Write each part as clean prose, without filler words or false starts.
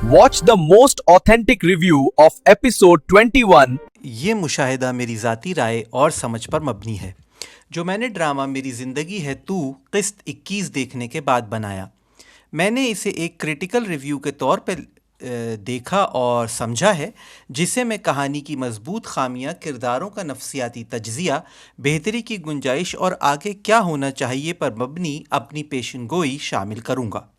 Watch the most authentic review of episode 21. ये मुशाहिदा मेरी ज़ाती राय और समझ पर मबनी है जो मैंने ड्रामा मेरी ज़िंदगी है तू क़िस्त 21 देखने के बाद बनाया। मैंने इसे एक क्रिटिकल रिव्यू के तौर पर देखा और समझा है, जिसे मैं कहानी की मजबूत खामियां, किरदारों का नफ्सियाती तज्ज़िया, बेहतरी की गुंजाइश और आगे क्या होना चाहिए पर मबनी अपनी पेशन गोई शामिल करूँगा।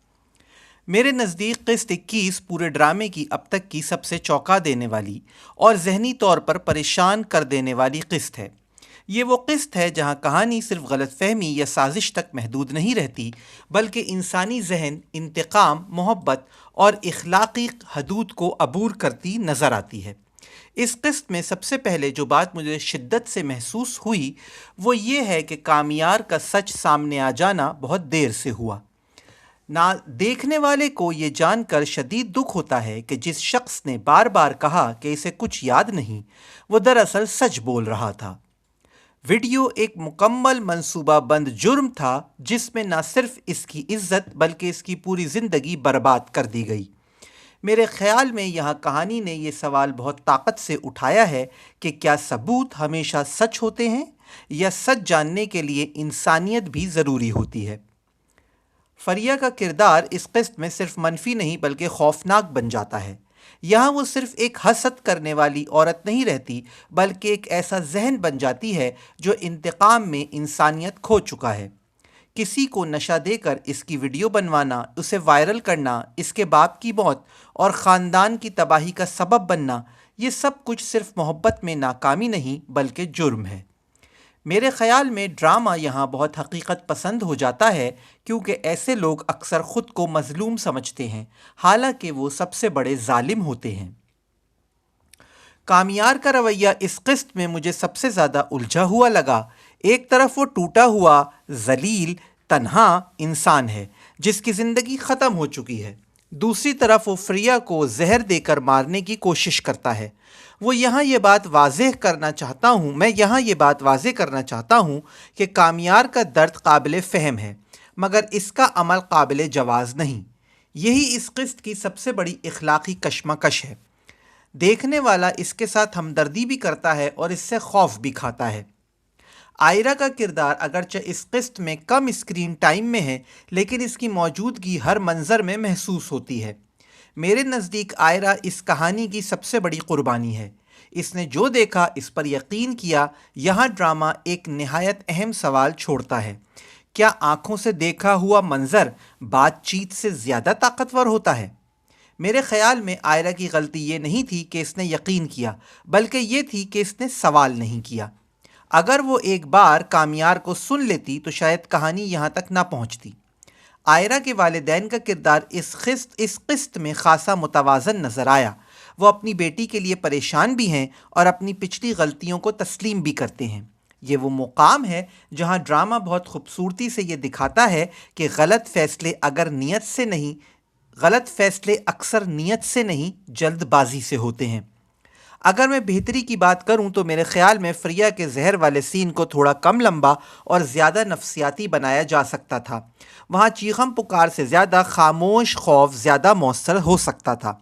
मेरे नज़दीक क़िस्त 21 पूरे ड्रामे की अब तक की सबसे चौंका देने वाली और जहनी तौर पर परेशान कर देने वाली क़िस्त है। ये वो क़िस्त है जहाँ कहानी सिर्फ गलतफहमी या साजिश तक महदूद नहीं रहती, बल्कि इंसानी जहन, इंतकाम, मोहब्बत और इखलाकी हदूद को अबूर करती नज़र आती है। इस क़िस्त में सबसे पहले जो बात मुझे शिद्दत से महसूस हुई वो ये है कि कामियार का सच सामने आ जाना बहुत देर से हुआ। ना देखने वाले को ये जानकर शदीद दुख होता है कि जिस शख्स ने बार बार कहा कि इसे कुछ याद नहीं, वो दरअसल सच बोल रहा था। वीडियो एक मुकम्मल मंसूबाबंद जुर्म था जिसमें ना सिर्फ इसकी इज्जत बल्कि इसकी पूरी ज़िंदगी बर्बाद कर दी गई। मेरे ख़्याल में यहाँ कहानी ने ये सवाल बहुत ताकत से उठाया है कि क्या सबूत हमेशा सच होते हैं या सच जानने के लिए इंसानियत भी ज़रूरी होती है। फरिया का किरदार इस क़िस्त में सिर्फ मनफी नहीं बल्कि खौफनाक बन जाता है। यहाँ वो सिर्फ एक हसद करने वाली औरत नहीं रहती, बल्कि एक ऐसा जहन बन जाती है जो इंतकाम में इंसानियत खो चुका है। किसी को नशा देकर इसकी वीडियो बनवाना, उसे वायरल करना, इसके बाप की मौत और ख़ानदान की तबाही का सबब बनना, ये सब कुछ सिर्फ मोहब्बत में नाकामी नहीं बल्कि जुर्म है। मेरे ख़्याल में ड्रामा यहाँ बहुत हकीकत पसंद हो जाता है, क्योंकि ऐसे लोग अक्सर ख़ुद को मज़लूम समझते हैं, हालांकि वो सबसे बड़े ज़ालिम होते हैं। कामियार का रवैया इस क़िस्त में मुझे सबसे ज़्यादा उलझा हुआ लगा। एक तरफ वो टूटा हुआ, ज़लील, तन्हा इंसान है जिसकी ज़िंदगी ख़त्म हो चुकी है, दूसरी तरफ वो फ्रिया को जहर देकर मारने की कोशिश करता है। मैं यहाँ ये बात वाज़ेह करना चाहता हूँ कि कामियार का दर्द काबिल फ़हम है, मगर इसका अमल काबिल जवाज़ नहीं। यही इस क़िस्त की सबसे बड़ी इखलाकी कशमकश है। देखने वाला इसके साथ हमदर्दी भी करता है और इससे खौफ भी खाता है। आयरा का किरदार अगरचे इस क़िस्त में कम स्क्रीन टाइम में है, लेकिन इसकी मौजूदगी हर मंज़र में महसूस होती है। मेरे नज़दीक आयरा इस कहानी की सबसे बड़ी कुर्बानी है। इसने जो देखा इस पर यकीन किया। यहाँ ड्रामा एक नहायत अहम सवाल छोड़ता है, क्या आँखों से देखा हुआ मंज़र बातचीत से ज़्यादा ताकतवर होता है? मेरे ख़्याल में आयरा की गलती ये नहीं थी कि इसने यकीन किया, बल्कि ये थी कि इसने सवाल नहीं किया। अगर वो एक बार कामियार को सुन लेती तो शायद कहानी यहाँ तक ना पहुँचती। आयरा के वालिदैन का किरदार इस क़िस्त में ख़ासा मुतवाज़न नज़र आया। वो अपनी बेटी के लिए परेशान भी हैं और अपनी पिछली गलतियों को तस्लीम भी करते हैं। ये वो मुकाम है जहाँ ड्रामा बहुत खूबसूरती से ये दिखाता है कि गलत फ़ैसले अक्सर नीयत से नहीं जल्दबाजी से होते हैं। अगर मैं बेहतरी की बात करूं तो मेरे ख़्याल में फ्रिया के जहर वाले सीन को थोड़ा कम लंबा और ज़्यादा नफ्सियाती बनाया जा सकता था। वहाँ चीखम पुकार से ज़्यादा खामोश खौफ ज़्यादा मौसर हो सकता था।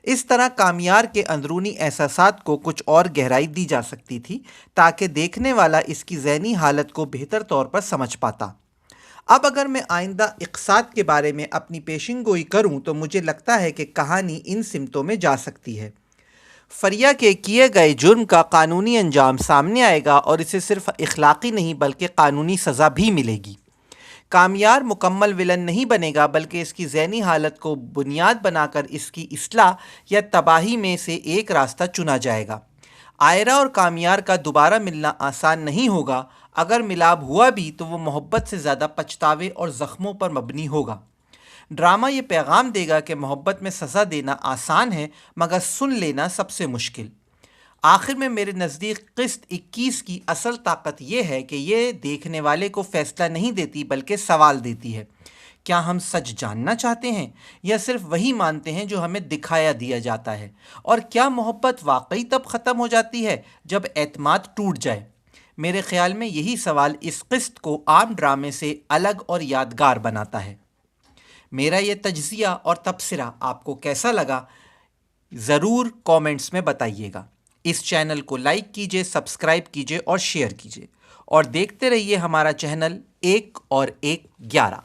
इस तरह कामियार के अंदरूनी एहसासात को कुछ और गहराई दी जा सकती थी, ताकि देखने वाला इसकी ज़हनी हालत को बेहतर तौर पर समझ पाता। अब अगर मैं आइंदा इक़्सात के बारे में अपनी पेशिन गोई करूँ तो मुझे लगता है कि कहानी इन सिमतों में जा सकती है। फरिया के किए गए जुर्म का कानूनी अंजाम सामने आएगा और इसे सिर्फ इखलाकी नहीं बल्कि कानूनी सज़ा भी मिलेगी। कामियार मुकम्मल विलन नहीं बनेगा, बल्कि इसकी ज़हनी हालत को बुनियाद बनाकर इसकी इस्लाह या तबाही में से एक रास्ता चुना जाएगा। आयरा और कामियार का दोबारा मिलना आसान नहीं होगा। अगर मिलाप हुआ भी तो वो मोहब्बत से ज़्यादा पछतावे और ज़ख्मों पर मबनी होगा। ड्रामा ये पैगाम देगा कि मोहब्बत में सज़ा देना आसान है, मगर सुन लेना सबसे मुश्किल। आखिर में मेरे नज़दीक क़िस्त 21 की असल ताकत ये है कि ये देखने वाले को फ़ैसला नहीं देती बल्कि सवाल देती है। क्या हम सच जानना चाहते हैं या सिर्फ वही मानते हैं जो हमें दिखाया दिया जाता है? और क्या मोहब्बत वाकई तब ख़त्म हो जाती है जब एतमाद टूट जाए? मेरे ख़्याल में यही सवाल इस क़िस्त को आम ड्रामे से अलग और यादगार बनाता है। میرا یہ تجزیہ اور تبصرہ آپ کو کیسا لگا ضرور کامنٹس میں بتائیے گا. اس چینل کو لائک کیجئے، سبسکرائب کیجئے اور شیئر کیجئے اور دیکھتے رہیے ہمارا چینل 1 اور 1 11.